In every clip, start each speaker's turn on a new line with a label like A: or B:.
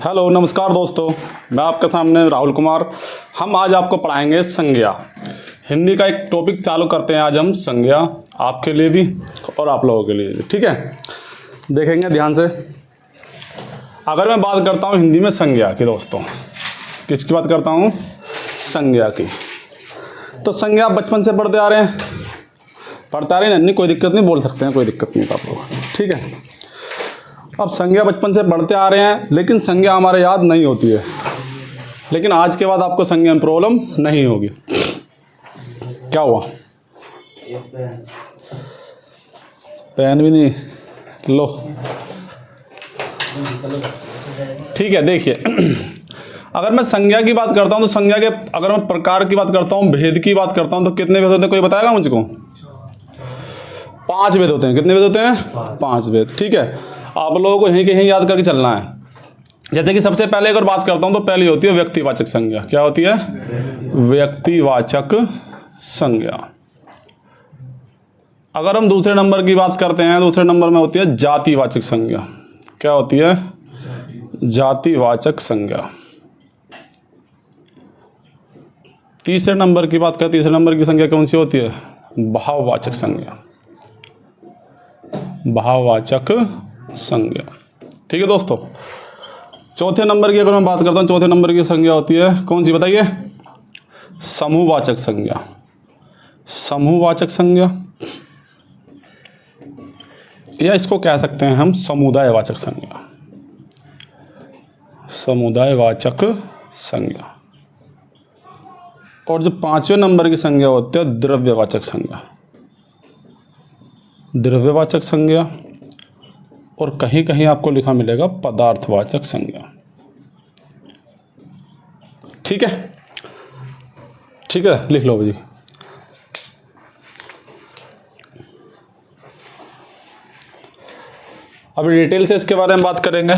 A: Hello नमस्कार दोस्तों, मैं आपके सामने राहुल कुमार। हम आज आपको पढ़ाएंगे संज्ञा। हिंदी का एक टॉपिक चालू करते हैं आज हम, संज्ञा, आपके लिए भी और आप लोगों के लिए भी। ठीक है, देखेंगे ध्यान से। अगर मैं बात करता हूँ हिंदी में संज्ञा की, दोस्तों किसकी बात करता हूँ? संज्ञा की। तो संज्ञा आप बचपन से पढ़ते आ रहे हैं, नहीं कोई दिक्कत नहीं, बोल सकते हैं, कोई दिक्कत नहीं आप लोग। ठीक है, अब संज्ञा बचपन से पढ़ते आ रहे हैं, लेकिन संज्ञा हमारे याद नहीं होती है। लेकिन आज के बाद आपको संज्ञा में प्रॉब्लम नहीं होगी। क्या हुआ? पेन भी नहीं लो। ठीक है, देखिए अगर मैं संज्ञा की बात करता हूं तो संज्ञा के अगर मैं प्रकार की बात करता हूं, भेद की बात करता हूं, तो कितने भेद होते हैं? कोई बताएगा मुझको? 5 भेद होते हैं। कितने भेद होते हैं? 5 भेद। ठीक है, आप लोगों को यहीं के यहीं याद करके चलना है। जैसे कि सबसे पहले अगर बात करता हूं तो पहली होती है व्यक्तिवाचक संज्ञा। क्या होती है? व्यक्तिवाचक संज्ञा। अगर हम दूसरे नंबर की बात करते हैं, दूसरे नंबर में होती है जातिवाचक संज्ञा। क्या होती है? जातिवाचक संज्ञा। तीसरे नंबर की बात करें, तीसरे नंबर की संज्ञा कौन सी होती है? भाववाचक संज्ञा। भाववाचक संज्ञा। ठीक है दोस्तों, चौथे नंबर की अगर मैं बात करता हूं, चौथे नंबर की संज्ञा होती है कौन सी? बताइए। समूहवाचक संज्ञा। समूहवाचक संज्ञा, या इसको कह सकते हैं हम समुदायवाचक संज्ञा। समुदायवाचक संज्ञा। और जो 5वें नंबर की संज्ञा होती है द्रव्यवाचक संज्ञा। द्रव्यवाचक संज्ञा। और कहीं कहीं आपको लिखा मिलेगा पदार्थवाचक संज्ञा। ठीक है, ठीक है, लिख लो जी। अभी डिटेल से इसके बारे में बात करेंगे।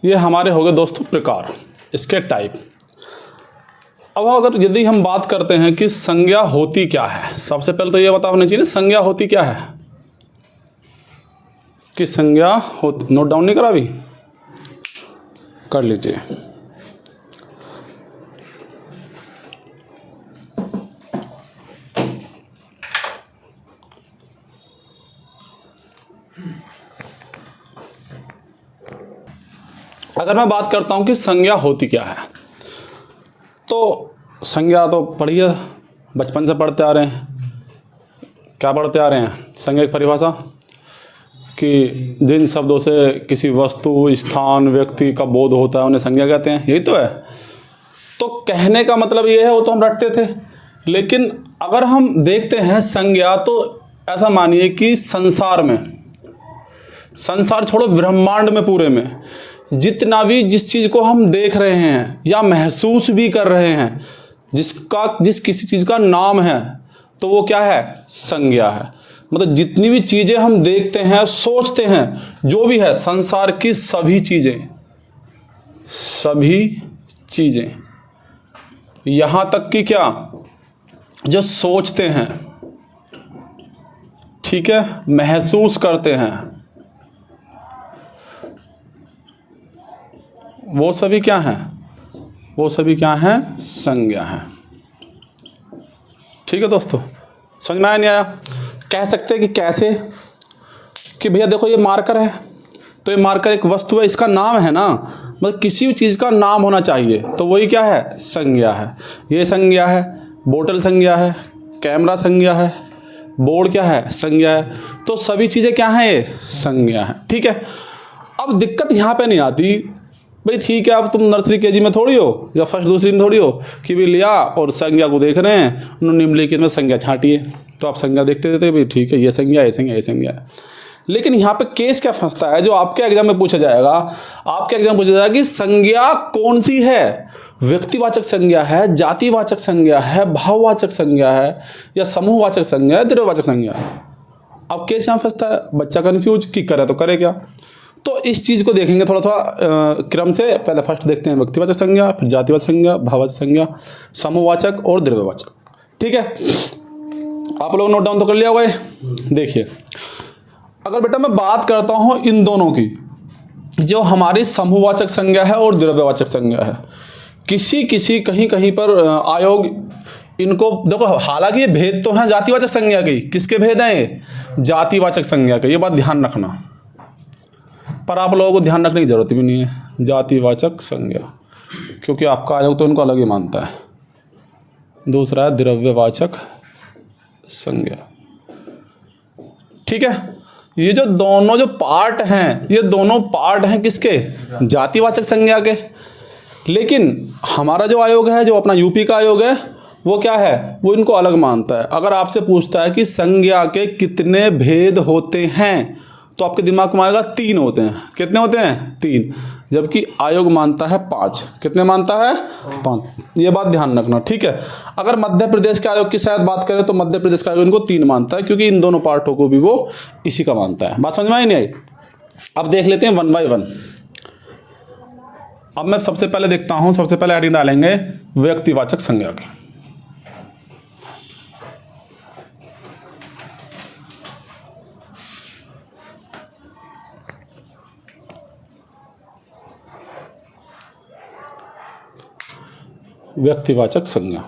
A: ये हमारे हो गए दोस्तों प्रकार, इसके टाइप। अब अगर यदि हम बात करते हैं कि संज्ञा होती क्या है, सबसे पहले तो ये पता होना चाहिए संज्ञा होती क्या है। कि संज्ञा होती, नोट डाउन नहीं करा अभी? कर लीजिए। अगर मैं बात करता हूं कि संज्ञा होती क्या है, तो संज्ञा तो पढ़िए, बचपन से पढ़ते आ रहे हैं। क्या पढ़ते आ रहे हैं? संज्ञा की परिभाषा कि जिन शब्दों से किसी वस्तु, स्थान, व्यक्ति का बोध होता है उन्हें संज्ञा कहते हैं। यही तो है। तो कहने का मतलब ये है, वो तो हम रटते थे, लेकिन अगर हम देखते हैं संज्ञा, तो ऐसा मानिए कि संसार में, संसार छोड़ो ब्रह्मांड में, पूरे में जितना भी जिस चीज़ को हम देख रहे हैं या महसूस भी कर रहे हैं, जिस किसी चीज़ का नाम है, तो वो क्या है? संज्ञा है। मतलब जितनी भी चीज़ें हम देखते हैं, सोचते हैं, जो भी है संसार की सभी चीज़ें, यहाँ तक कि क्या, जो सोचते हैं, ठीक है, महसूस करते हैं, वो सभी क्या हैं? वो सभी क्या हैं? संज्ञा हैं। ठीक है दोस्तों, समझ में आया नहीं आया? कह सकते हैं कि कैसे, कि भैया देखो ये मार्कर है, तो ये मार्कर एक वस्तु है, इसका नाम है ना, मतलब किसी भी चीज़ का नाम होना चाहिए, तो वही क्या है? संज्ञा है। ये संज्ञा है, बोतल संज्ञा है, कैमरा संज्ञा है, बोर्ड क्या है? संज्ञा है। तो सभी चीज़ें क्या हैं? ये संज्ञा है। ठीक है, अब दिक्कत यहाँ पे नहीं आती भाई, ठीक है, अब तुम नर्सरी केजी में थोड़ी हो या फर्स्ट दूसरी में थोड़ी हो कि भी लिया और संज्ञा को देख रहे हैं, उन्होंने निम्नलिखित में संज्ञा छांटी है, तो आप संज्ञा देखते रहते भाई, ठीक है, ये संज्ञा, ये संज्ञा, ये संज्ञा है। लेकिन यहाँ पे केस क्या फंसता है, जो आपके एग्जाम में पूछा जाएगा, आपके एग्जाम में पूछा जाएगा कि संज्ञा कौन सी है? व्यक्तिवाचक संज्ञा है, जातिवाचक संज्ञा है, भाववाचक संज्ञा है, या समूहवाचक संज्ञा है, द्रव्यवाचक संज्ञा है। अब केस यहाँ फंसता है, बच्चा कन्फ्यूज कि करे तो करे क्या। तो इस चीज़ को देखेंगे थोड़ा थोड़ा क्रम से। पहले फर्स्ट देखते हैं व्यक्तिवाचक संज्ञा, फिर जातिवाचक संज्ञा, भाववाचक संज्ञा, समूहवाचक और द्रव्यवाचक। ठीक है, आप लोग नोट डाउन तो कर लिया होगा। देखिए अगर बेटा मैं बात करता हूँ इन दोनों की, जो हमारी समूहवाचक संज्ञा है और द्रव्यवाचक संज्ञा है, किसी किसी कहीं कहीं पर आयोग इनको देखो, हालांकि ये भेद तो हैं जातिवाचक संज्ञा के, किसके भेद हैं ये? जातिवाचक संज्ञा के, ये बात ध्यान रखना, पर आप लोगों को ध्यान रखने की जरूरत भी नहीं है जातिवाचक संज्ञा, क्योंकि आपका आयोग तो इनको अलग ही मानता है। दूसरा है द्रव्यवाचक संज्ञा। ठीक है, ये जो दोनों जो पार्ट हैं, ये दोनों पार्ट हैं किसके? जातिवाचक संज्ञा के। लेकिन हमारा जो आयोग है, जो अपना यूपी का आयोग है, वो क्या है? वो इनको अलग मानता है। अगर आपसे पूछता है कि संज्ञा के कितने भेद होते हैं, तो आपके दिमाग में आएगा 3 होते हैं। कितने होते हैं? 3। जबकि आयोग मानता है 5। कितने मानता है? 5। ये बात ध्यान रखना, ठीक है। अगर मध्य प्रदेश के आयोग की शायद बात करें तो मध्य प्रदेश का आयोग इनको 3 मानता है, क्योंकि इन दोनों पार्टों को भी वो इसी का मानता है। बात समझ में आई नहीं आई? अब देख लेते हैं 1 बाय 1। अब मैं सबसे पहले देखता हूं, सबसे पहले हेडिंग डालेंगे व्यक्तिवाचक संज्ञा की। व्यक्तिवाचक संज्ञा।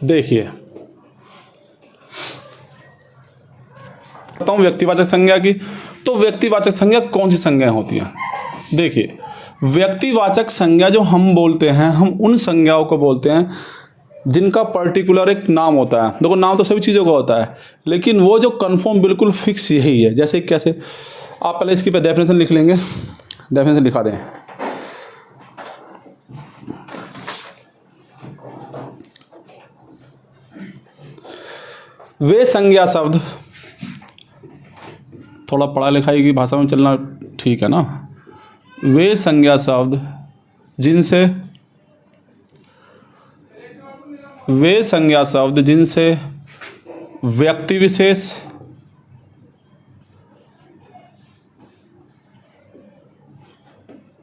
A: देखिए, बताऊं व्यक्तिवाचक संज्ञा की, तो व्यक्तिवाचक संज्ञा कौन सी संज्ञाएं होती हैं? देखिए, व्यक्तिवाचक संज्ञा जो हम बोलते हैं, हम उन संज्ञाओं को बोलते हैं जिनका पर्टिकुलर एक नाम होता है। देखो, नाम तो सभी चीज़ों का होता है, लेकिन वो जो कन्फर्म बिल्कुल फिक्स यही है। जैसे कैसे? आप पहले इसकी पे डेफिनेशन लिख लेंगे, डेफिनेशन लिखा दें। वे संज्ञा शब्द, थोड़ा पढ़ा लिखाई की भाषा में चलना ठीक है ना। वे संज्ञा शब्द जिनसे, वे संज्ञा शब्द जिनसे व्यक्ति विशेष,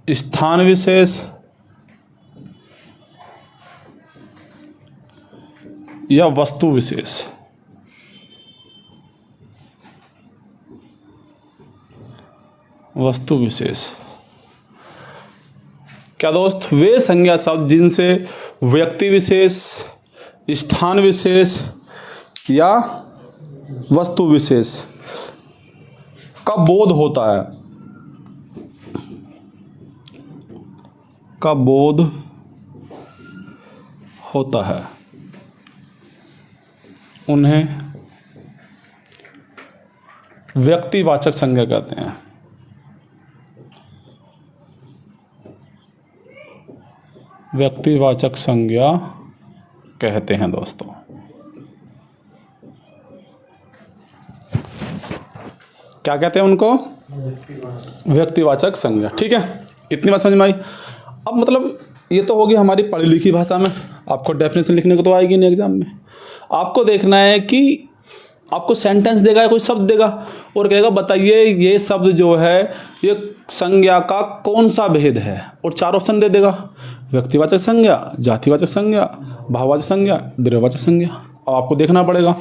A: स्थान विशेष या वस्तु विशेष, वस्तु विशेष, क्या दोस्त? वे संज्ञा शब्द जिनसे व्यक्ति विशेष, स्थान विशेष या वस्तु विशेष का बोध होता है, का बोध होता है, उन्हें व्यक्तिवाचक संज्ञा कहते हैं। व्यक्तिवाचक संज्ञा कहते हैं दोस्तों। क्या कहते हैं उनको? व्यक्तिवाचक संज्ञा। ठीक है, इतनी बात समझ में आई। अब मतलब ये तो होगी हमारी पढ़ी लिखी भाषा में, आपको डेफिनेशन लिखने को तो आएगी नहीं एग्जाम में। आपको देखना है कि आपको सेंटेंस देगा या कोई शब्द देगा और कहेगा बताइए ये शब्द जो है ये संज्ञा का कौन सा भेद है, और 4 ऑप्शन दे देगा। व्यक्तिवाचक संज्ञा, जातिवाचक संज्ञा, भाववाचक संज्ञा, द्रव्यवाचक संज्ञा। अब आपको देखना पड़ेगा।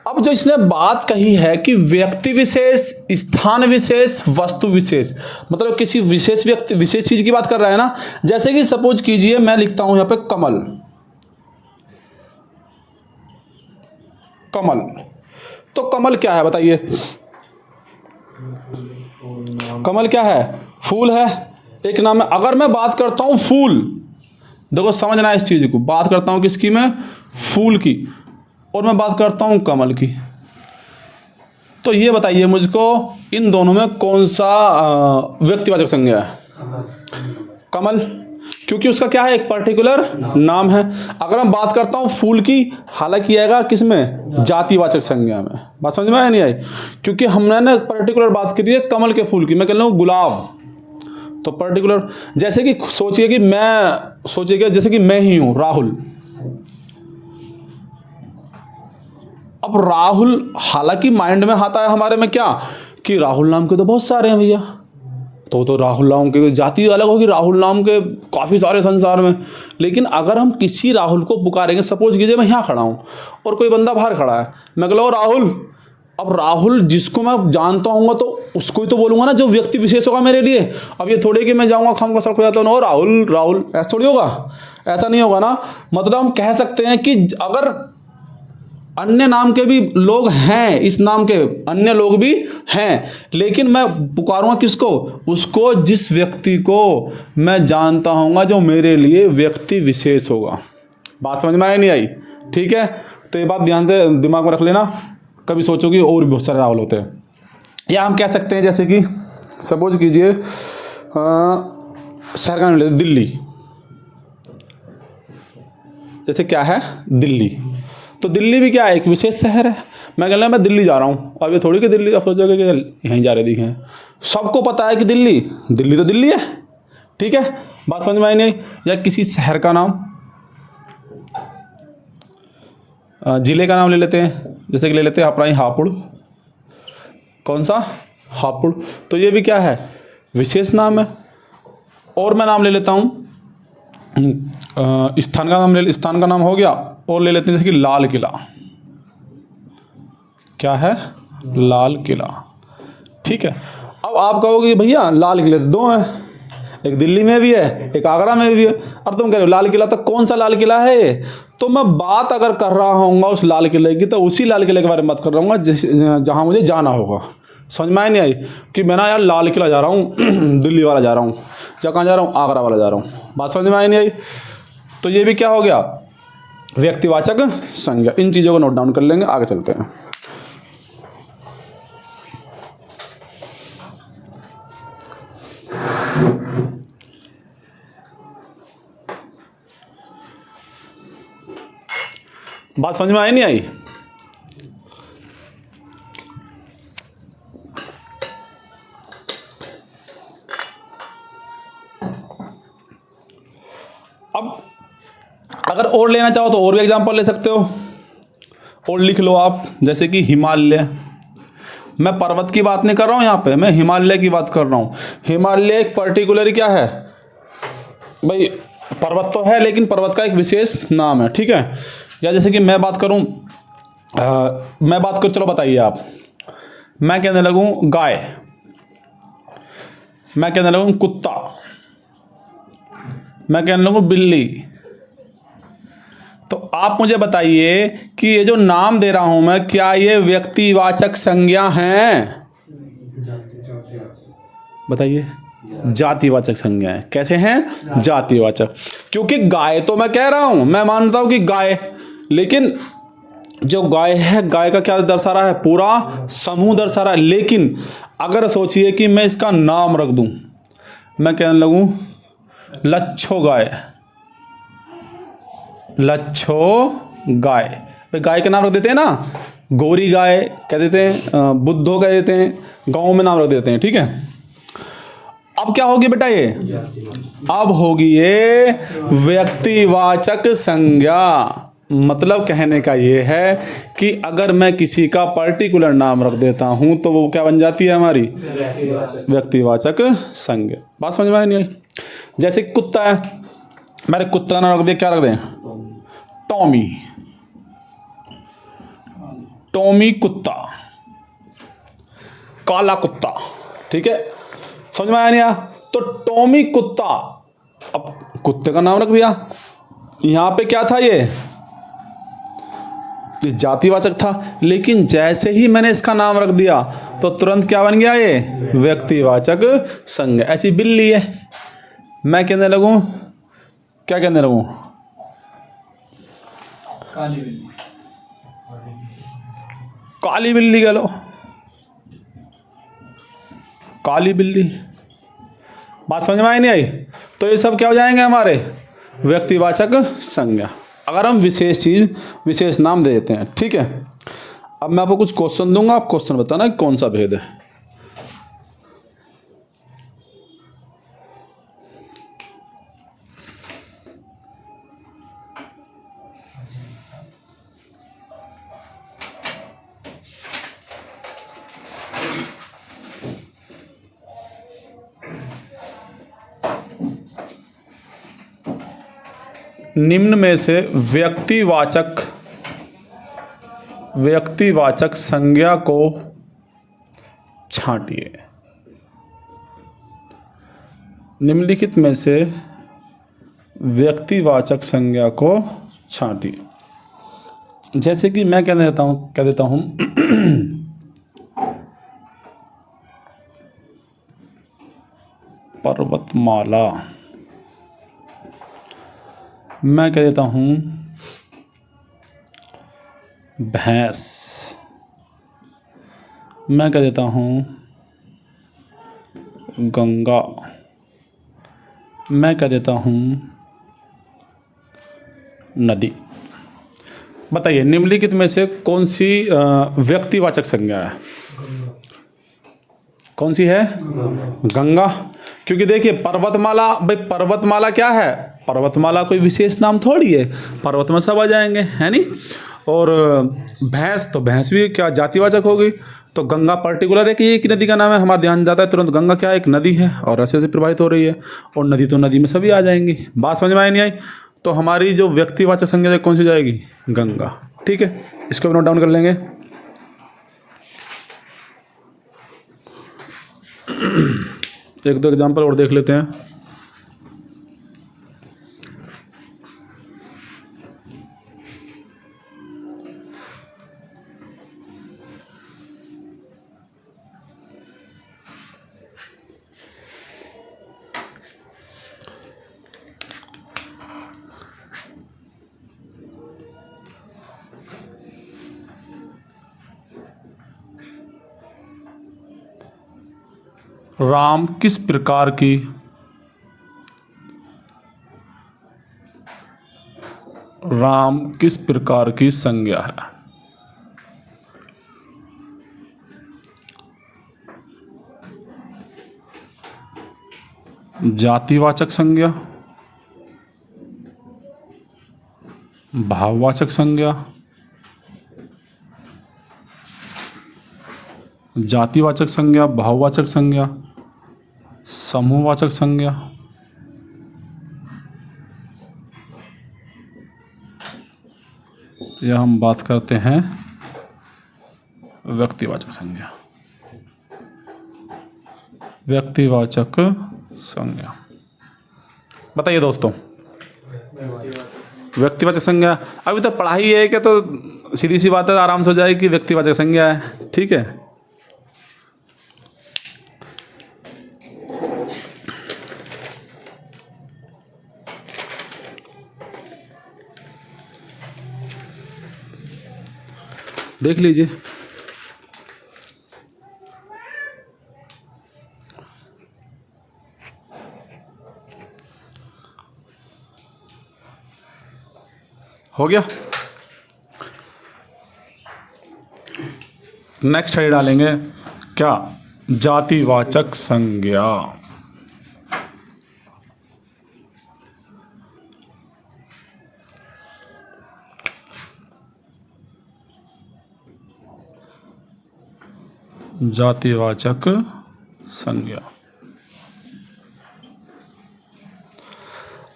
A: अब जो इसने बात कही है कि व्यक्ति विशेष, स्थान विशेष, वस्तु विशेष, मतलब किसी विशेष व्यक्ति, विशेष चीज की बात कर रहा है ना। जैसे कि सपोज कीजिए मैं लिखता हूं यहां पे कमल, कमल, तो कमल क्या है बताइए? कमल क्या है? फूल है, एक नाम है। अगर मैं बात करता हूं फूल, देखो समझना है इस चीज को, बात करता हूं किसकी मैं? फूल की, और मैं बात करता हूं कमल की, तो ये बताइए मुझको इन दोनों में कौन सा व्यक्तिवाचक संज्ञा है? कमल, क्योंकि उसका क्या है? एक पर्टिकुलर नाम है। अगर मैं बात करता हूं फूल की, हालांकि आएगा किस में? जातिवाचक संज्ञा में। बात समझ में आया नहीं आई? क्योंकि हमने ना पर्टिकुलर बात करी है कमल के फूल की, मैं कह रहा हूं गुलाब, तो पर्टिकुलर। जैसे कि सोचिए कि मैं, सोचिएगा जैसे कि मैं ही हूं राहुल। अब राहुल, हालांकि माइंड में आता है हमारे में क्या कि राहुल नाम के तो बहुत सारे हैं भैया, तो राहुल नाम के जाति अलग होगी, राहुल नाम के काफ़ी सारे संसार में। लेकिन अगर हम किसी राहुल को पुकारेंगे, सपोज कीजिए मैं यहाँ खड़ा हूँ और कोई बंदा बाहर खड़ा है, मैं कह लो राहुल, अब राहुल जिसको मैं जानता हूँ तो उसको ही तो बोलूँगा ना, जो व्यक्ति विशेष होगा मेरे लिए। अब ये थोड़ी कि मैं जाऊँगा खाम का सड़क हो जाता हूँ राहुल राहुल, ऐसा थोड़ी होगा, ऐसा नहीं होगा ना। मतलब हम कह सकते हैं कि अगर अन्य नाम के भी लोग हैं, इस नाम के अन्य लोग भी हैं, लेकिन मैं पुकारूंगा किसको, उसको जिस व्यक्ति को मैं जानता हूँगा, जो मेरे लिए व्यक्ति विशेष होगा। बात समझ में आई नहीं आई? ठीक है, तो ये बात ध्यान से दिमाग में रख लेना, कभी सोचोगे और भी बहुत सारे राहुल होते हैं। या हम कह सकते हैं जैसे कि सपोज कीजिए शहर का नाम ले दिल्ली, जैसे क्या है दिल्ली, तो दिल्ली भी क्या है, एक विशेष शहर है। मैं कह रहा मैं दिल्ली जा रहा हूँ, अब ये थोड़ी कि दिल्ली आप सोचोगे कि यहीं जा रहे दिखे, सबको पता है कि दिल्ली दिल्ली तो दिल्ली है। ठीक है, बात समझ में आई नहीं? या किसी शहर का नाम, जिले का नाम ले लेते हैं, जैसे कि ले लेते हैं अपना ही हापुड़, कौन सा हापुड़, तो ये भी क्या है, विशेष नाम है। और मैं नाम ले लेता हूँ स्थान का नाम स्थान का नाम हो गया, और ले लेते हैं जैसे कि लाल किला, क्या है लाल किला। ठीक है, अब आप कहोगे भैया लाल किले तो दो हैं, एक दिल्ली में भी है एक आगरा में भी है, और तुम कह रहे हो लाल किला, तो कौन सा लाल किला है ये? तो मैं बात अगर कर रहा हूँगा उस लाल किले की, तो उसी लाल किले के बारे में बात कर रहा हूँ जहाँ मुझे जाना होगा। समझ में नहीं आई कि मैं ना यार लाल किला जा रहा हूँ दिल्ली वाला जा रहा हूँ, या कहाँ जा रहा हूँ, आगरा वाला जा रहा हूँ। बात समझ में आई नहीं आई? तो ये भी क्या हो गया, व्यक्तिवाचक संज्ञा। इन चीज़ों को नोट डाउन कर लेंगे, आगे चलते हैं। बात समझ में आई नहीं आई? अब अगर और लेना चाहो तो और भी एग्जांपल ले सकते हो, और लिख लो आप, जैसे कि हिमालय। मैं पर्वत की बात नहीं कर रहा हूँ यहाँ पे, मैं हिमालय की बात कर रहा हूँ। हिमालय एक पर्टिकुलर क्या है भाई, पर्वत तो है लेकिन पर्वत का एक विशेष नाम है। ठीक है, या जैसे कि मैं बात करूँ, चलो बताइए आप, मैं कहने लगूँ गाय, मैं कहने लगूँ कुत्ता, मैं कहने लगूँ बिल्ली, तो आप मुझे बताइए कि ये जो नाम दे रहा हूं मैं, क्या ये व्यक्तिवाचक संज्ञा हैं? बताइए, जातिवाचक संज्ञा है। कैसे हैं? जातिवाचक। क्योंकि गाय तो मैं कह रहा हूं, मैं मानता हूं कि गाय, लेकिन जो गाय है, गाय का क्या दर्शा रहा है, पूरा समूह दर्शा रहा है। लेकिन अगर सोचिए कि मैं इसका नाम रख दूं, मैं कहने लगूं लच्छो गाय, लच्छो गाय, भाई गाय का नाम रख देते हैं ना, गोरी गाय कह देते हैं, बुद्धो कह देते हैं, गाँव में नाम रख देते हैं। ठीक है, अब क्या होगी बेटा ये, अब होगी ये व्यक्तिवाचक संज्ञा। मतलब कहने का ये है कि अगर मैं किसी का पर्टिकुलर नाम रख देता हूं तो वो क्या बन जाती है हमारी, व्यक्तिवाचक संज्ञा। बात समझ में आई नहीं आई? जैसे कुत्ता है, मैंने कुत्ता का नाम रख दिया, क्या रख दें, टॉमी, टॉमी कुत्ता, काला कुत्ता। ठीक है, समझ में आया नहीं आया? तो टॉमी कुत्ता, अब कुत्ते का नाम रख दिया, यहां पे क्या था, ये जातिवाचक था। लेकिन जैसे ही मैंने इसका नाम रख दिया तो तुरंत क्या बन गया, ये व्यक्तिवाचक संज्ञा। ऐसी बिल्ली है, मैं कहने लगूं, क्या कहने लगूं,
B: काली बिल्ली,
A: काली बिल्ली कह लो, काली बिल्ली। बात समझ में आई नहीं आई? तो ये सब क्या हो जाएंगे हमारे, व्यक्तिवाचक संज्ञा, अगर हम विशेष चीज विशेष नाम दे देते हैं। ठीक है, अब मैं आपको कुछ क्वेश्चन दूंगा, आप क्वेश्चन बताना कौन सा भेद है। निम्न में से व्यक्तिवाचक संज्ञा को छांटिए। निम्नलिखित में से व्यक्तिवाचक संज्ञा को छांटिए। जैसे कि मैं कह देता हूँ पर्वतमाला, मैं कह देता हूँ भैंस, मैं कह देता हूँ गंगा, मैं कह देता हूँ नदी। बताइए निम्नलिखित में से कौन सी व्यक्तिवाचक संज्ञा है? कौन सी है? गंगा। क्योंकि देखिए पर्वतमाला, भाई पर्वतमाला क्या है? पर्वतमाला कोई विशेष नाम थोड़ी है, पर्वत में सब आ जाएंगे, है नहीं। और भैंस, तो भैंस भी क्या जातिवाचक होगी। तो गंगा पर्टिकुलर है कि एक नदी का नाम है, हमारा ध्यान जाता है तुरंत गंगा क्या है? एक नदी है और ऐसे ऐसे प्रवाहित हो रही है। और नदी तो नदी में सभी आ जाएंगी। बात समझ में आई नहीं आई? तो हमारी जो व्यक्तिवाचक संज्ञा कौन सी जाएगी? गंगा। ठीक है, इसको भी नोट डाउन कर लेंगे। एक दो एग्जाम्पल और देख लेते हैं। राम किस प्रकार की संज्ञा है? जातिवाचक संज्ञा, भाववाचक संज्ञा, जातिवाचक संज्ञा, भाववाचक संज्ञा, समूहवाचक संज्ञा, या हम बात करते हैं व्यक्तिवाचक संज्ञा। व्यक्तिवाचक संज्ञा, बताइए दोस्तों। व्यक्तिवाचक संज्ञा अभी तो पढ़ाई है क्या, तो सीधी सी बात है, आराम से हो जाएगी। व्यक्तिवाचक संज्ञा है, ठीक है। देख लीजिए, हो गया। नेक्स्ट है डालेंगे क्या? जातिवाचक संज्ञा। जातिवाचक संज्ञा।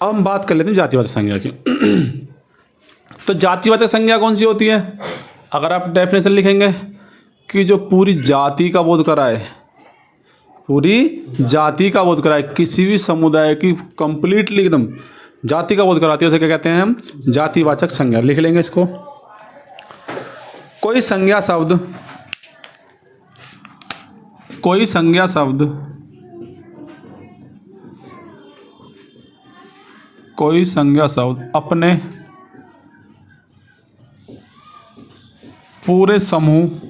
A: अब हम बात कर लेते हैं जातिवाचक संज्ञा की। तो जातिवाचक संज्ञा कौन सी होती है? अगर आप डेफिनेशन लिखेंगे कि जो पूरी जाति का बोध कराए, पूरी जाति का बोध कराए, किसी भी समुदाय की कंप्लीटली एकदम जाति का बोध कराती है, उसे क्या कहते हैं हम? जातिवाचक संज्ञा। लिख लेंगे इसको। कोई संज्ञा शब्द अपने पूरे समूह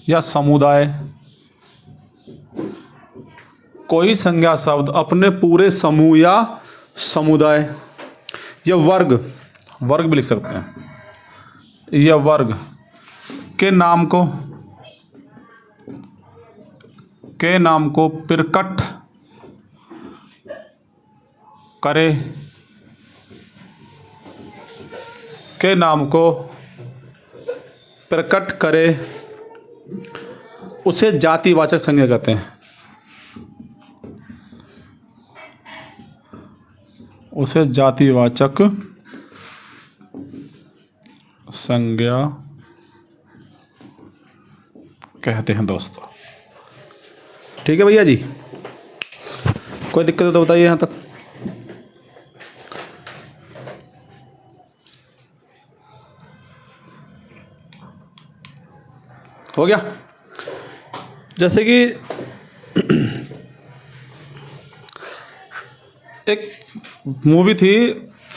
A: या समुदाय, कोई संज्ञा शब्द अपने पूरे समूह या समुदाय या वर्ग भी लिख सकते हैं, या वर्ग के नाम को प्रकट करे, के नाम को प्रकट करे, उसे जातिवाचक संज्ञा कहते हैं। उसे जातिवाचक संज्ञा कहते हैं दोस्तों। ठीक है भैया जी, कोई दिक्कत है तो बताइए यहाँ तक। हो गया। जैसे कि एक मूवी थी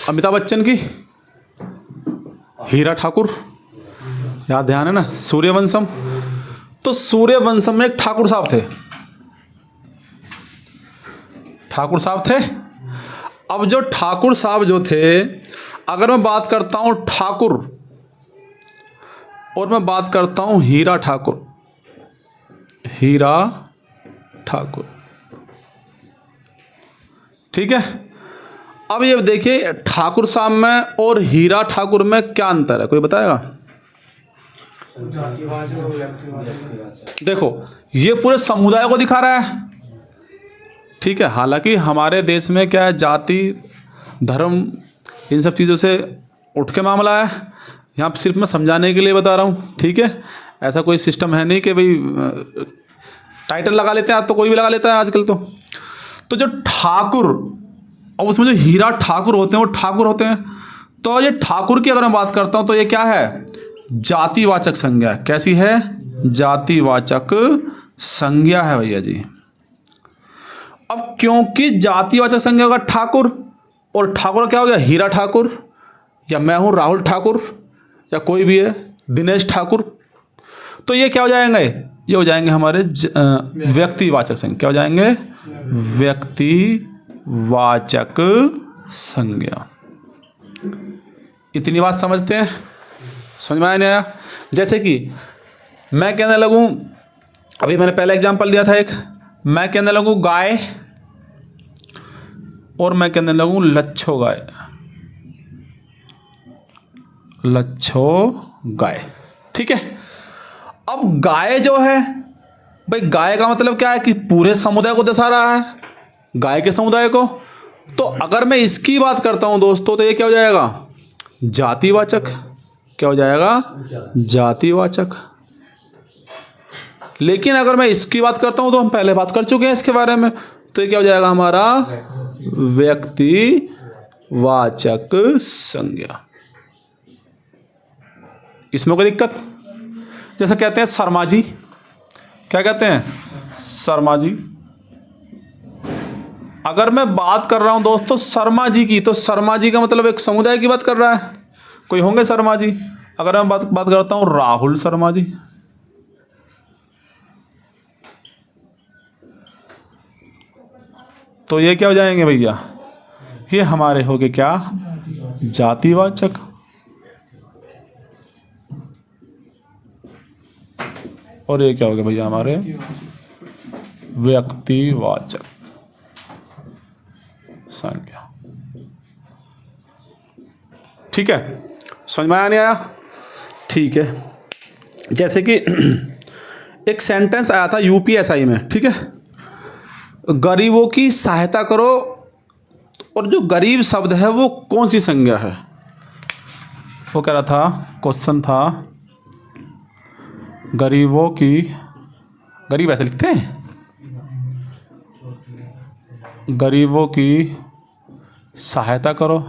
A: अमिताभ बच्चन की, हीरा ठाकुर, याद ध्यान है ना, सूर्यवंशम। तो सूर्यवंशम में एक ठाकुर साहब थे, ठाकुर साहब थे। अब जो ठाकुर साहब जो थे, अगर मैं बात करता हूं ठाकुर और मैं बात करता हूं हीरा ठाकुर, हीरा ठाकुर, ठीक है। अब ये देखिए ठाकुर साहब में और हीरा ठाकुर में क्या अंतर है, कोई बताएगा? देखो ये पूरे समुदाय को दिखा रहा है, ठीक है। हालांकि हमारे देश में क्या है, जाति धर्म इन सब चीज़ों से उठ के मामला है। यहाँ पर सिर्फ मैं समझाने के लिए बता रहा हूँ, ठीक है। ऐसा कोई सिस्टम है नहीं कि भाई टाइटल लगा लेते हैं, आज तो कोई भी लगा लेता है आजकल। तो जो ठाकुर और उसमें जो हीरा ठाकुर होते हैं वो ठाकुर होते हैं। तो ये ठाकुर की अगर मैं बात करता हूँ तो ये क्या है, जातिवाचक संज्ञा। कैसी है? जातिवाचक संज्ञा है भैया जी। अब क्योंकि जातिवाचक संज्ञा का ठाकुर, और ठाकुर क्या हो गया, हीरा ठाकुर, या मैं हूँ राहुल ठाकुर, या कोई भी है दिनेश ठाकुर, तो ये क्या हो जाएंगे, ये हो जाएंगे हमारे व्यक्तिवाचक संज्ञा। क्या हो जाएंगे? व्यक्तिवाचक संज्ञा। इतनी बात समझते हैं? समझ में नहीं आया? जैसे कि मैं कहने लगूं, अभी मैंने पहला एग्जांपल दिया था एक, मैं कहने लगूं गाय और मैं कहने लगूं लच्छो गाय, लच्छो गाय, ठीक है। अब गाय जो है भाई, गाय का मतलब क्या है कि पूरे समुदाय को दर्शा रहा है, गाय के समुदाय को। तो अगर मैं इसकी बात करता हूं दोस्तों तो ये क्या हो जाएगा, जातिवाचक। क्या हो जाएगा? जातिवाचक। लेकिन अगर मैं इसकी बात करता हूं तो हम पहले बात कर चुके हैं इसके बारे में, तो ये क्या हो जाएगा हमारा व्यक्तिवाचक संज्ञा। इसमें कोई दिक्कत? जैसे कहते हैं शर्मा जी, क्या कहते हैं? शर्मा जी। अगर मैं बात कर रहा हूं दोस्तों शर्मा जी की, तो शर्मा जी का मतलब एक समुदाय की बात कर रहा है, कोई होंगे शर्मा जी। अगर मैं बात करता हूं राहुल शर्मा जी, तो ये क्या हो जाएंगे भैया, ये हमारे हो गए क्या, जातिवाचक। और ये क्या हो गया भैया हमारे व्यक्तिवाचक संज्ञा। ठीक है, समझ में आया नहीं आया? ठीक है। जैसे कि एक सेंटेंस आया था यूपीएसआई में, ठीक है, गरीबों की सहायता करो, और जो गरीब शब्द है वो कौन सी संज्ञा है, वो कह रहा था, क्वेश्चन था गरीबों की, गरीब ऐसे लिखते हैं, गरीबों की सहायता करो,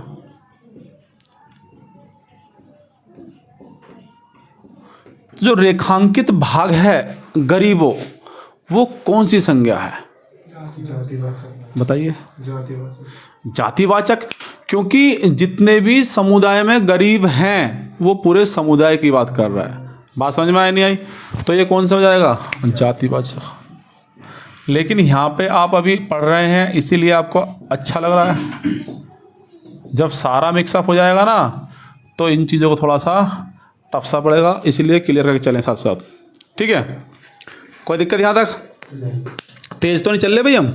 A: जो रेखांकित भाग है गरीबों, वो कौन सी संज्ञा है? बताइए। जातिवाचक। क्योंकि जितने भी समुदाय में गरीब हैं वो पूरे समुदाय की बात कर रहा है। बात समझ में आई नहीं आई? तो ये कौन सा हो जाएगा? जातिवाचक। लेकिन यहाँ पे आप अभी पढ़ रहे हैं इसीलिए आपको अच्छा लग रहा है, जब सारा मिक्सअप हो जाएगा ना तो इन चीज़ों को थोड़ा सा टफ सा पड़ेगा, इसीलिए क्लियर करके चलें साथ साथ। ठीक है, कोई दिक्कत यहाँ तक? तेज तो नहीं चल रहे भाई हम?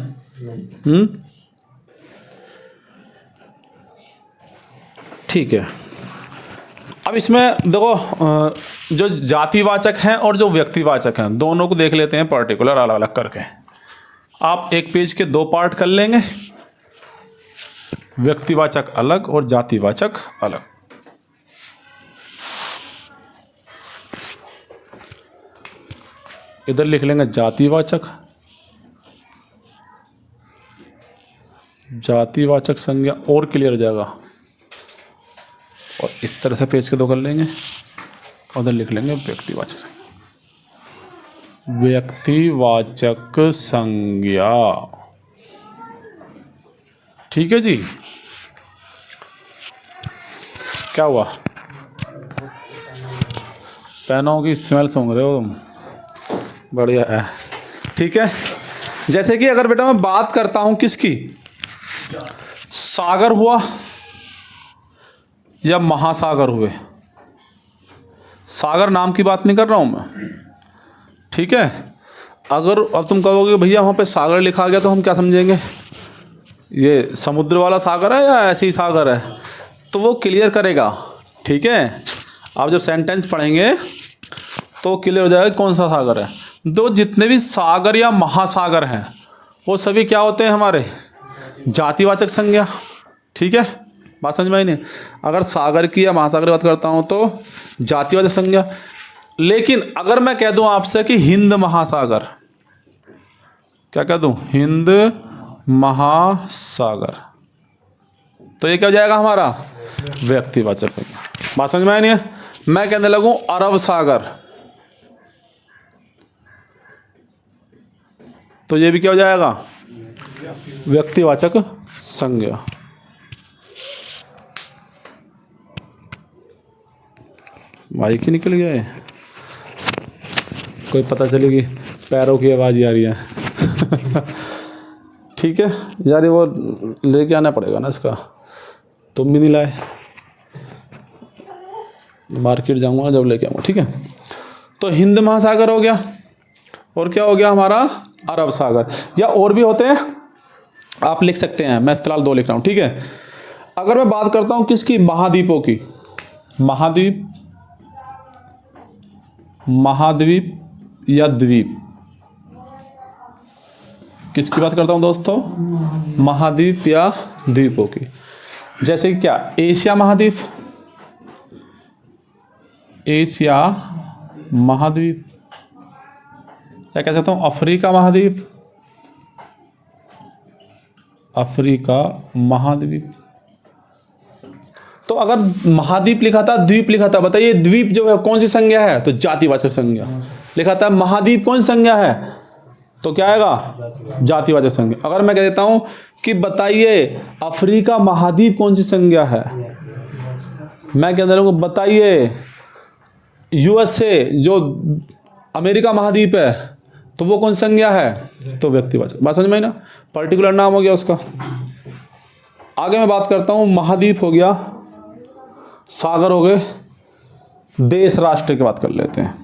A: ठीक है। अब इसमें देखो, जो जातिवाचक हैं और जो व्यक्तिवाचक हैं दोनों को देख लेते हैं पर्टिकुलर अलग अलग करके। आप एक पेज के 2 पार्ट कर लेंगे, व्यक्तिवाचक अलग और जातिवाचक अलग। इधर लिख लेंगे जातिवाचक, जातिवाचक संज्ञा और क्लियर हो जाएगा। और इस तरह से पेज के दो कर लेंगे, उधर लिख लेंगे व्यक्तिवाचक संज्ञा। व्यक्तिवाचक संज्ञा, ठीक है जी। क्या हुआ, पेनों की स्मेल सूंघ रहे हो तुम, बढ़िया है, ठीक है। जैसे कि अगर बेटा मैं बात करता हूं किसकी, सागर हुआ या महासागर हुए, सागर नाम की बात नहीं कर रहा हूं मैं, ठीक है। अगर अब तुम कहोगे भैया वहाँ पे सागर लिखा गया तो हम क्या समझेंगे, ये समुद्र वाला सागर है या ऐसे ही सागर है, तो वो क्लियर करेगा, ठीक है। आप जब सेंटेंस पढ़ेंगे तो क्लियर हो जाएगा कौन सा सागर है। तो जितने भी सागर या महासागर हैं वो सभी क्या होते हैं हमारे, जातिवाचक संज्ञा, ठीक है। बात समझ में आई नहीं। अगर सागर की या महासागर की बात करता हूँ तो जातिवाचक संज्ञा। लेकिन अगर मैं कह दूं आपसे कि हिंद महासागर, क्या कह दूं, हिंद महासागर, तो ये क्या हो जाएगा हमारा, व्यक्तिवाचक संज्ञा। बात समझ में आई नहीं है। मैं कहने लगूं अरब सागर, तो ये भी क्या हो जाएगा, व्यक्तिवाचक संज्ञा। माइक ही निकल गया है, कोई पता चलेगी, पैरों की आवाज़ आ रही है ठीक है यार, ये वो लेके आना पड़ेगा ना इसका, तुम भी नहीं लाए, मार्केट जाऊंगा जब लेके आऊँगा, ठीक है। तो हिंद महासागर हो गया, और क्या हो गया हमारा, अरब सागर। या और भी होते हैं, आप लिख सकते हैं, मैं फिलहाल दो लिख रहा हूँ, ठीक है। अगर मैं बात करता हूँ किसकी, महाद्वीपों की, महाद्वीप, महाद्वीप या द्वीप, किसकी बात करता हूँ दोस्तों, महाद्वीप या द्वीपों की। जैसे कि क्या, एशिया महाद्वीप, एशिया महाद्वीप, क्या कह सकता हूँ, अफ्रीका महाद्वीप, अफ्रीका महाद्वीप। तो अगर महाद्वीप लिखा था, द्वीप लिखा था, बताइए द्वीप जो है कौन सी संज्ञा है, तो जातिवाचक संज्ञा। लिखा था महाद्वीप कौन सी संज्ञा है, तो क्या आएगा, जातिवाचक संज्ञा। अगर मैं कह देता हूं कि बताइए अफ्रीका महाद्वीप कौन सी संज्ञा है, मैं कह दूंगा बताइए यूएसए जो अमेरिका महाद्वीप है, तो वो कौन संज्ञा है, तो व्यक्तिवाचक। बात समझ में आई ना, पर्टिकुलर नाम हो गया उसका। आगे मैं बात करता हूं, महाद्वीप हो गया, सागर हो गए, देश राष्ट्र की बात कर लेते हैं।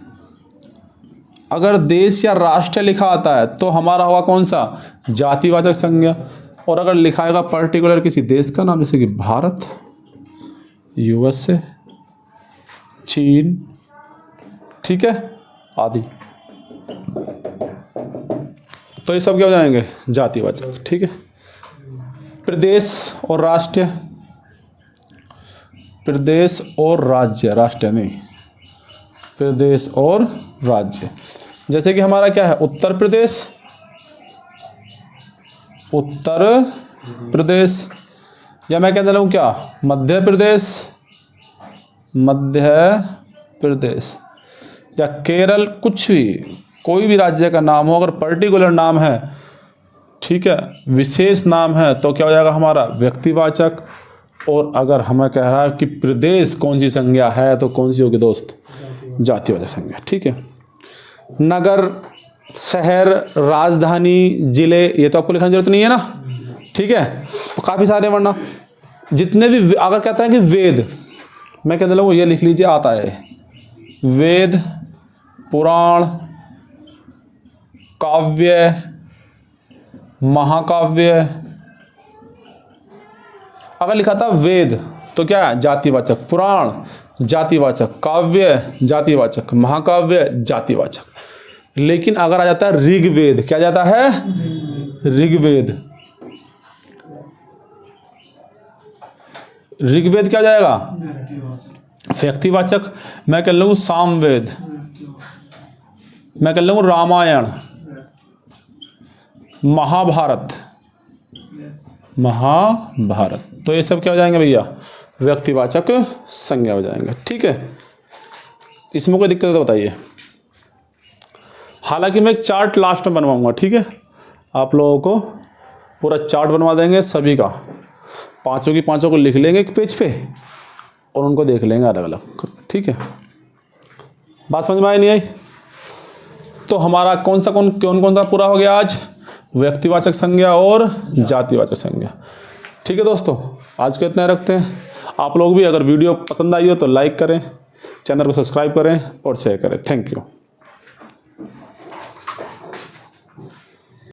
A: अगर देश या राष्ट्र लिखा आता है तो हमारा होगा कौन सा, जातिवाचक संज्ञा। और अगर लिखाएगा पर्टिकुलर किसी देश का नाम, जैसे कि भारत, यूएसए, चीन, ठीक है, आदि, तो ये सब क्या हो जाएंगे, जातिवाचक, ठीक है। प्रदेश और राष्ट्र, प्रदेश और राज्य, राष्ट्र नहीं, प्रदेश और राज्य। जैसे कि हमारा क्या है, उत्तर प्रदेश, उत्तर प्रदेश, या मैं कहने लगूँ क्या, मध्य प्रदेश, मध्य प्रदेश, या केरल, कुछ भी, कोई भी राज्य का नाम हो, अगर पर्टिकुलर नाम है, ठीक है, विशेष नाम है, तो क्या हो जाएगा हमारा, व्यक्तिवाचक। और अगर हमें कह रहा है कि प्रदेश कौन सी संज्ञा है, तो कौन सी होगी दोस्त, जातिवाचक संज्ञा, ठीक है। नगर, शहर, राजधानी, जिले, ये तो आपको लिखने की जरूरत नहीं है ना, ठीक है। तो काफ़ी सारे, वरना जितने भी, अगर कहता है कि वेद, मैं कहने लगूँ ये लिख लीजिए, आता है वेद, पुराण, काव्य, महाकाव्य। अगर लिखा था वेद तो क्या है, जातिवाचक, पुराण जातिवाचक, काव्य जातिवाचक, महाकाव्य जातिवाचक। लेकिन अगर आ जाता है ऋग्वेद, क्या जाता है, ऋग्वेद, ऋग्वेद क्या जाएगा? व्यक्तिवाचक। मैं कह लूँ सामवेद, मैं कह लूँ रामायण, महाभारत, महाभारत। तो ये सब क्या हो जाएंगे भैया? व्यक्तिवाचक संज्ञा हो जाएंगे। ठीक है, इसमें कोई दिक्कत है तो बताइए। हालांकि मैं एक चार्ट लास्ट में बनवाऊंगा, ठीक है, आप लोगों को पूरा चार्ट बनवा देंगे सभी का, पांचों की पांचों को लिख लेंगे एक पेज पे और उनको देख लेंगे अलग अलग। ठीक है, बात समझ में आई नहीं आई? तो हमारा कौन कौन सा पूरा हो गया आज? व्यक्तिवाचक संज्ञा और जातिवाचक संज्ञा। ठीक है दोस्तों, आज को इतना ही रखते हैं। आप लोग भी अगर वीडियो पसंद आई हो तो लाइक करें, चैनल को सब्सक्राइब करें और शेयर करें। Thank you.